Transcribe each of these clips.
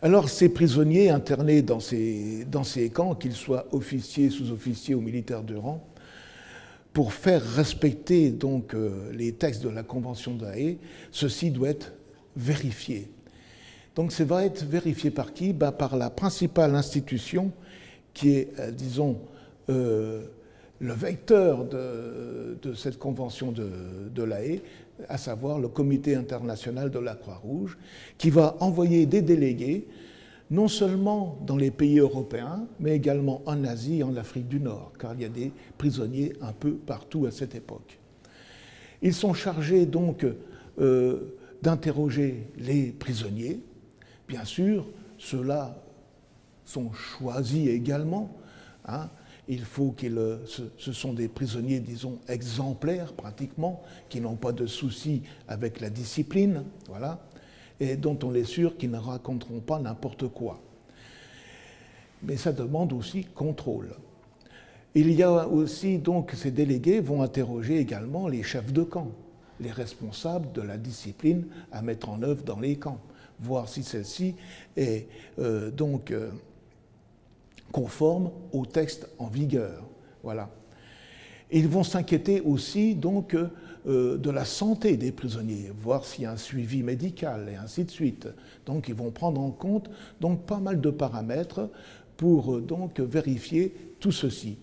Alors ces prisonniers internés dans ces camps, qu'ils soient officiers, sous-officiers ou militaires de rang, pour faire respecter donc les textes de la Convention de La Haye, ceci doit être vérifié. Donc ça va être vérifié par qui? Par la principale institution qui est, disons, le vecteur de cette convention de La Haye, à savoir le Comité international de la Croix-Rouge, qui va envoyer des délégués, non seulement dans les pays européens, mais également en Asie et en Afrique du Nord, car il y a des prisonniers un peu partout à cette époque. Ils sont chargés donc d'interroger les prisonniers. Bien sûr, ceux-là sont choisis également. Hein. Il faut ce sont des prisonniers, disons, exemplaires pratiquement, qui n'ont pas de soucis avec la discipline, voilà, et dont on est sûr qu'ils ne raconteront pas n'importe quoi. Mais ça demande aussi contrôle. Il y a aussi, donc, ces délégués vont interroger également les chefs de camp, les responsables de la discipline à mettre en œuvre dans les camps, voir si celle-ci est conforme au texte en vigueur. Voilà. Ils vont s'inquiéter aussi donc de la santé des prisonniers, voir s'il y a un suivi médical et ainsi de suite. Donc ils vont prendre en compte donc pas mal de paramètres pour donc vérifier tout ceci.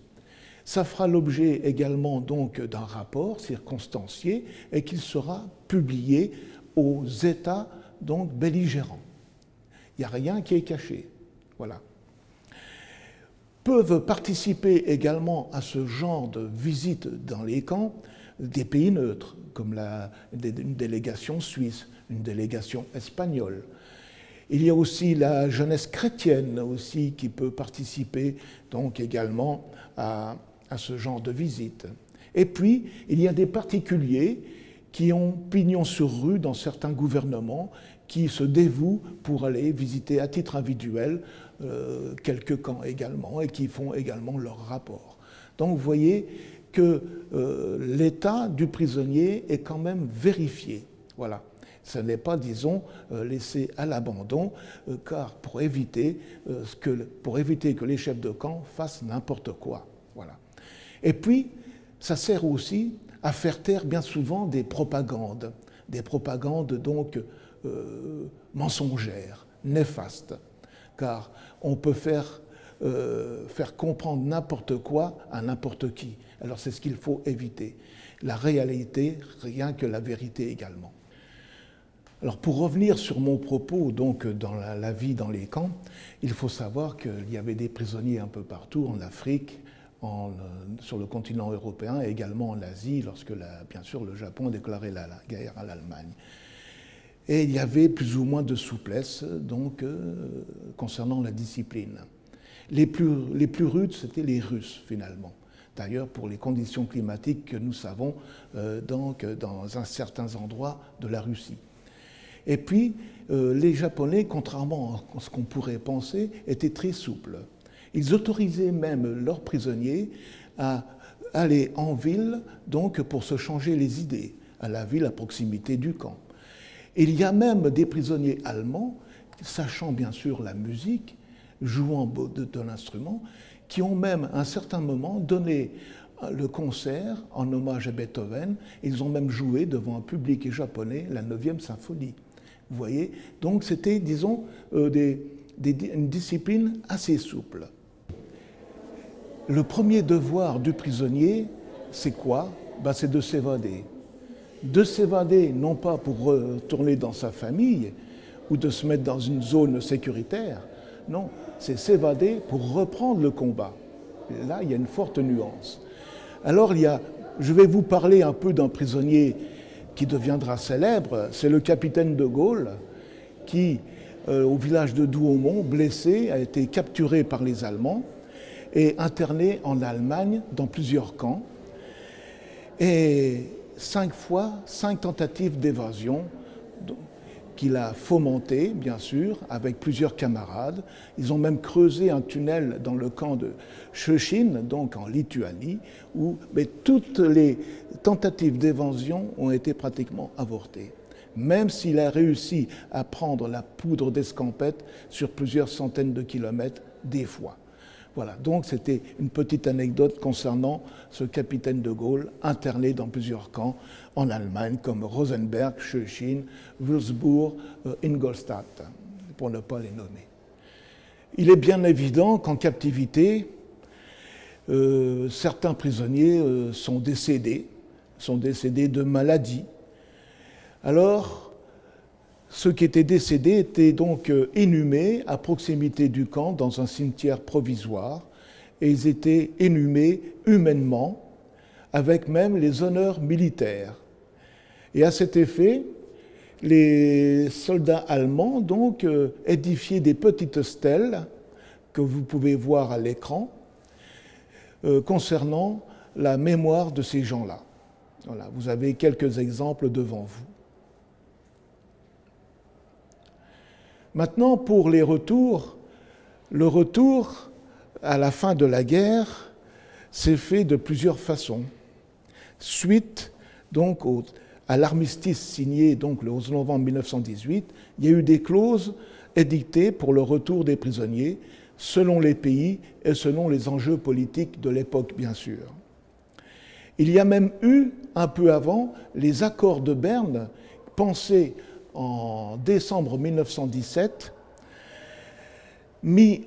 Ça fera l'objet également donc d'un rapport circonstancié et qu'il sera publié aux États donc belligérants. Il n'y a rien qui est caché. Voilà. Peuvent participer également à ce genre de visite dans les camps des pays neutres, comme une délégation suisse, une délégation espagnole. Il y a aussi la jeunesse chrétienne aussi qui peut participer donc également à ce genre de visite. Et puis, il y a des particuliers qui ont pignon sur rue dans certains gouvernements, qui se dévouent pour aller visiter à titre individuel quelques camps également et qui font également leur rapport. Donc vous voyez que l'état du prisonnier est quand même vérifié. Voilà. Ce n'est pas, disons, laissé à l'abandon, car pour éviter que les chefs de camp fassent n'importe quoi. Voilà. Et puis, ça sert aussi à faire taire bien souvent des propagandes donc mensongères, néfastes, car on peut faire comprendre n'importe quoi à n'importe qui. Alors c'est ce qu'il faut éviter. La réalité, rien que la vérité également. Alors pour revenir sur mon propos, donc dans la vie dans les camps, il faut savoir qu'il y avait des prisonniers un peu partout, en Afrique, sur le continent européen et également en Asie, lorsque bien sûr le Japon a déclaré la guerre à l'Allemagne. Et il y avait plus ou moins de souplesse donc, concernant la discipline. Les plus rudes, c'était les Russes, finalement. D'ailleurs, pour les conditions climatiques que nous savons donc, dans certains endroits de la Russie. Et puis, les Japonais, contrairement à ce qu'on pourrait penser, étaient très souples. Ils autorisaient même leurs prisonniers à aller en ville donc, pour se changer les idées, à la ville à proximité du camp. Il y a même des prisonniers allemands, sachant bien sûr la musique, jouant de l'instrument, qui ont même à un certain moment donné le concert en hommage à Beethoven. Ils ont même joué devant un public japonais la 9e symphonie. Vous voyez? Donc c'était, disons, une discipline assez souple. Le premier devoir du prisonnier, c'est quoi? C'est de s'évader. De s'évader, non pas pour retourner dans sa famille ou de se mettre dans une zone sécuritaire, non, c'est s'évader pour reprendre le combat. Et là, il y a une forte nuance. Alors, je vais vous parler un peu d'un prisonnier qui deviendra célèbre, c'est le capitaine de Gaulle, qui, au village de Douaumont, blessé, a été capturé par les Allemands et interné en Allemagne dans plusieurs camps. Et 5 tentatives d'évasion qu'il a fomentées, bien sûr, avec plusieurs camarades. Ils ont même creusé un tunnel dans le camp de Szczecin, donc en Lituanie, mais toutes les tentatives d'évasion ont été pratiquement avortées. même s'il a réussi à prendre la poudre d'escampette sur plusieurs centaines de kilomètres des fois. Voilà, donc c'était une petite anecdote concernant ce capitaine de Gaulle interné dans plusieurs camps en Allemagne, comme Rosenberg, Schöchin, Würzburg, Ingolstadt, pour ne pas les nommer. Il est bien évident qu'en captivité, certains prisonniers sont décédés de maladies. Alors, ceux qui étaient décédés étaient donc inhumés à proximité du camp dans un cimetière provisoire, et ils étaient inhumés humainement, avec même les honneurs militaires. Et à cet effet, les soldats allemands donc édifiaient des petites stèles que vous pouvez voir à l'écran concernant la mémoire de ces gens-là. Voilà, vous avez quelques exemples devant vous. Maintenant, pour les retours, le retour à la fin de la guerre s'est fait de plusieurs façons. Suite donc à l'armistice signé donc, le 11 novembre 1918, il y a eu des clauses édictées pour le retour des prisonniers, selon les pays et selon les enjeux politiques de l'époque, bien sûr. Il y a même eu, un peu avant, les accords de Berne, pensés en décembre 1917, mis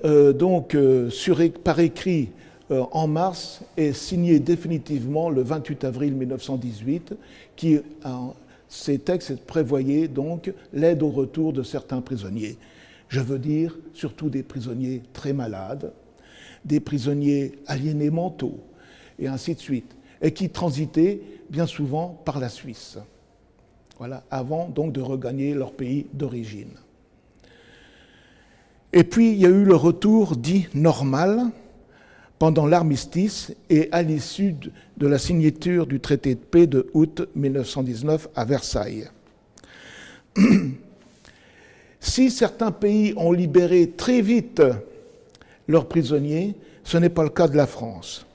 par écrit en mars et signé définitivement le 28 avril 1918, qui, ces textes prévoyaient donc l'aide au retour de certains prisonniers. Je veux dire surtout des prisonniers très malades, des prisonniers aliénés mentaux, et ainsi de suite, et qui transitaient bien souvent par la Suisse. Voilà, avant donc de regagner leur pays d'origine. Et puis il y a eu le retour dit normal pendant l'armistice et à l'issue de la signature du traité de paix de août 1919 à Versailles. Si certains pays ont libéré très vite leurs prisonniers, ce n'est pas le cas de la France.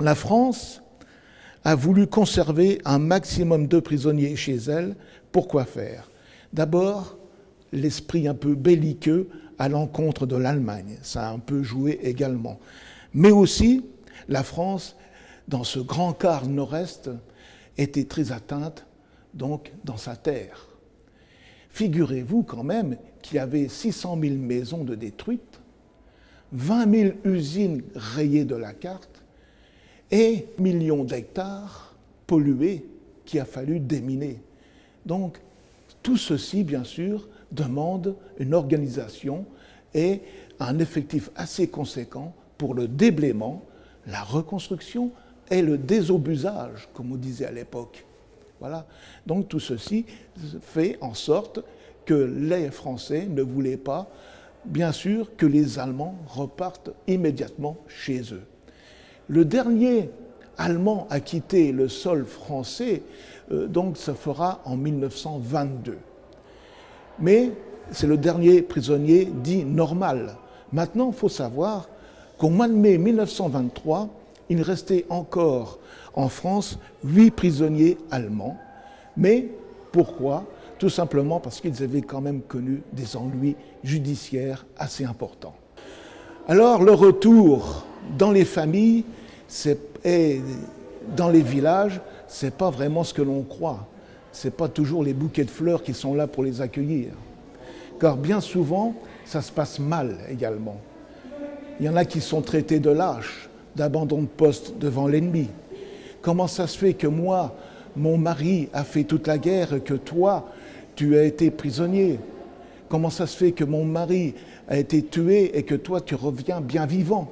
La France a voulu conserver un maximum de prisonniers chez elle. Pourquoi faire? D'abord, l'esprit un peu belliqueux à l'encontre de l'Allemagne. Ça a un peu joué également. Mais aussi, la France, dans ce grand quart nord-est, était très atteinte, donc, dans sa terre. Figurez-vous quand même qu'il y avait 600 000 maisons de détruites, 20 000 usines rayées de la carte, et millions d'hectares pollués qu'il a fallu déminer. Donc, tout ceci, bien sûr, demande une organisation et un effectif assez conséquent pour le déblaiement, la reconstruction et le désobusage, comme on disait à l'époque. Voilà. Donc, tout ceci fait en sorte que les Français ne voulaient pas, bien sûr, que les Allemands repartent immédiatement chez eux. Le dernier Allemand à quitter le sol français, donc ça fera en 1922. Mais c'est le dernier prisonnier dit normal. Maintenant, il faut savoir qu'au mois de mai 1923, il restait encore en France 8 prisonniers allemands. Mais pourquoi? Tout simplement parce qu'ils avaient quand même connu des ennuis judiciaires assez importants. Alors, le retour dans les familles et dans les villages, ce n'est pas vraiment ce que l'on croit. Ce n'est pas toujours les bouquets de fleurs qui sont là pour les accueillir. Car bien souvent, ça se passe mal également. Il y en a qui sont traités de lâches, d'abandon de poste devant l'ennemi. Comment ça se fait que moi, mon mari a fait toute la guerre et que toi, tu as été prisonnier? Comment ça se fait que mon mari a été tué et que toi, tu reviens bien vivant?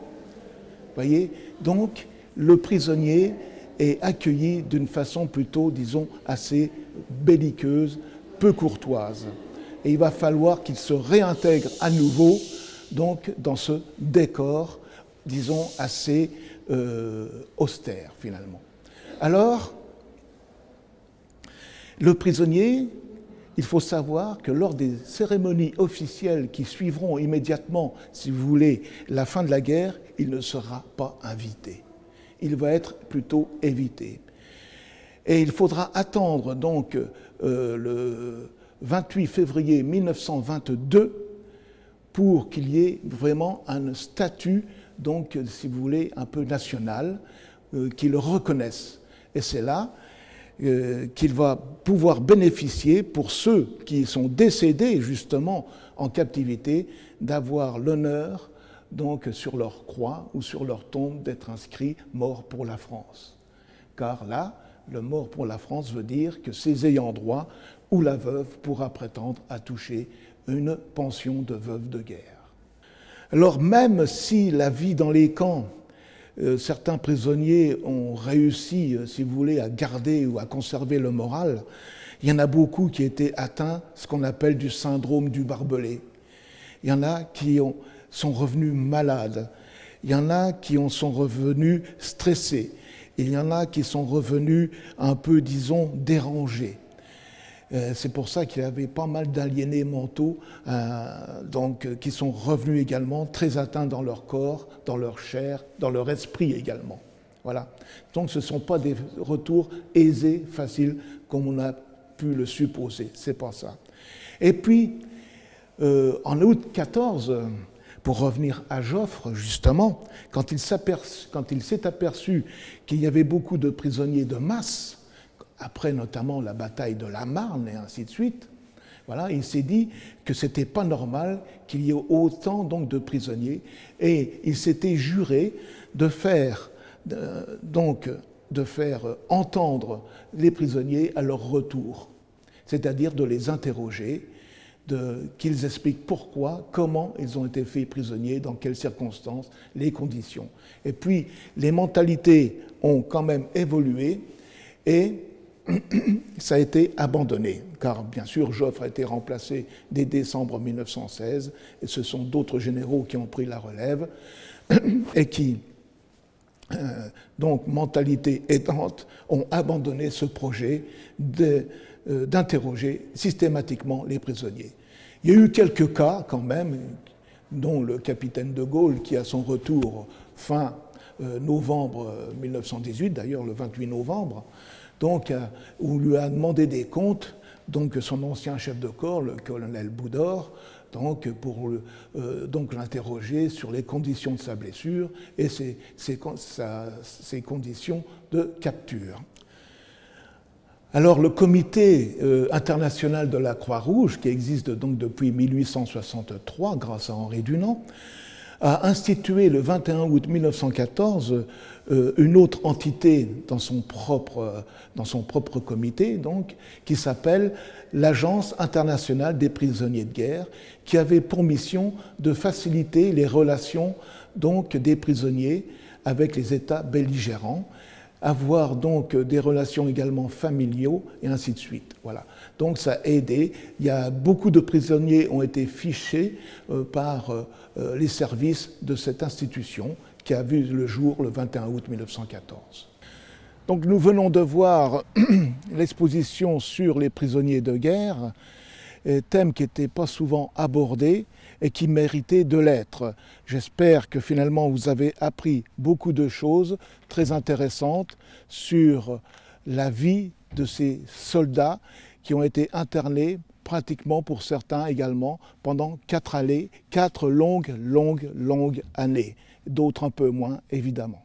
Voyez? Donc, le prisonnier est accueilli d'une façon plutôt, disons, assez belliqueuse, peu courtoise. Et il va falloir qu'il se réintègre à nouveau donc, dans ce décor, disons, assez austère, finalement. Alors, le prisonnier, il faut savoir que lors des cérémonies officielles qui suivront immédiatement, si vous voulez, la fin de la guerre, il ne sera pas invité. Il va être plutôt évité. Et il faudra attendre donc le 28 février 1922 pour qu'il y ait vraiment un statut, donc, si vous voulez, un peu national, qui le reconnaisse. Et c'est là qu'il va pouvoir bénéficier, pour ceux qui sont décédés justement en captivité, d'avoir l'honneur, donc, sur leur croix ou sur leur tombe, d'être inscrits « mort pour la France ». Car là, le mort pour la France veut dire que ses ayants droit ou la veuve pourra prétendre à toucher une pension de veuve de guerre. Alors même si la vie dans les camps, certains prisonniers ont réussi, si vous voulez, à garder ou à conserver le moral, il y en a beaucoup qui étaient atteints, ce qu'on appelle du syndrome du barbelé. Il y en a qui sont revenus malades, il y en a qui sont revenus stressés, il y en a qui sont revenus un peu, disons, dérangés. C'est pour ça qu'il y avait pas mal d'aliénés mentaux qui sont revenus également très atteints dans leur corps, dans leur chair, dans leur esprit également. Voilà. Donc ce ne sont pas des retours aisés, faciles, comme on a pu le supposer. C'est pas ça. Et puis, en août 14, pour revenir à Joffre, justement, quand il s'est aperçu qu'il y avait beaucoup de prisonniers de masse, après notamment la bataille de la Marne et ainsi de suite, voilà, il s'est dit que ce n'était pas normal qu'il y ait autant donc, de prisonniers, et il s'était juré de faire entendre les prisonniers à leur retour, c'est-à-dire de les interroger, qu'ils expliquent pourquoi, comment ils ont été faits prisonniers, dans quelles circonstances, les conditions. Et puis, les mentalités ont quand même évolué et ça a été abandonné, car bien sûr Joffre a été remplacé dès décembre 1916, et ce sont d'autres généraux qui ont pris la relève, et qui, donc mentalité aidante, ont abandonné ce projet d'interroger systématiquement les prisonniers. Il y a eu quelques cas quand même, dont le capitaine de Gaulle, qui à son retour fin novembre 1918, d'ailleurs le 28 novembre, donc, on lui a demandé des comptes, donc son ancien chef de corps, le colonel Boudor, donc, pour l'interroger sur les conditions de sa blessure et ses conditions de capture. Alors, le comité international de la Croix-Rouge, qui existe donc depuis 1863 grâce à Henri Dunant, a institué le 21 août 1914 une autre entité dans son propre comité, donc, qui s'appelle l'Agence internationale des prisonniers de guerre, qui avait pour mission de faciliter les relations donc, des prisonniers avec les États belligérants, avoir donc des relations également familiaux et ainsi de suite. Voilà. Donc ça a aidé. Il y a beaucoup de prisonniers ont été fichés par les services de cette institution qui a vu le jour le 21 août 1914. Donc nous venons de voir l'exposition sur les prisonniers de guerre, thème qui n'était pas souvent abordé et qui méritait de l'être. J'espère que finalement vous avez appris beaucoup de choses très intéressantes sur la vie de ces soldats qui ont été internés pratiquement pour certains également pendant 4 longues années, d'autres un peu moins évidemment.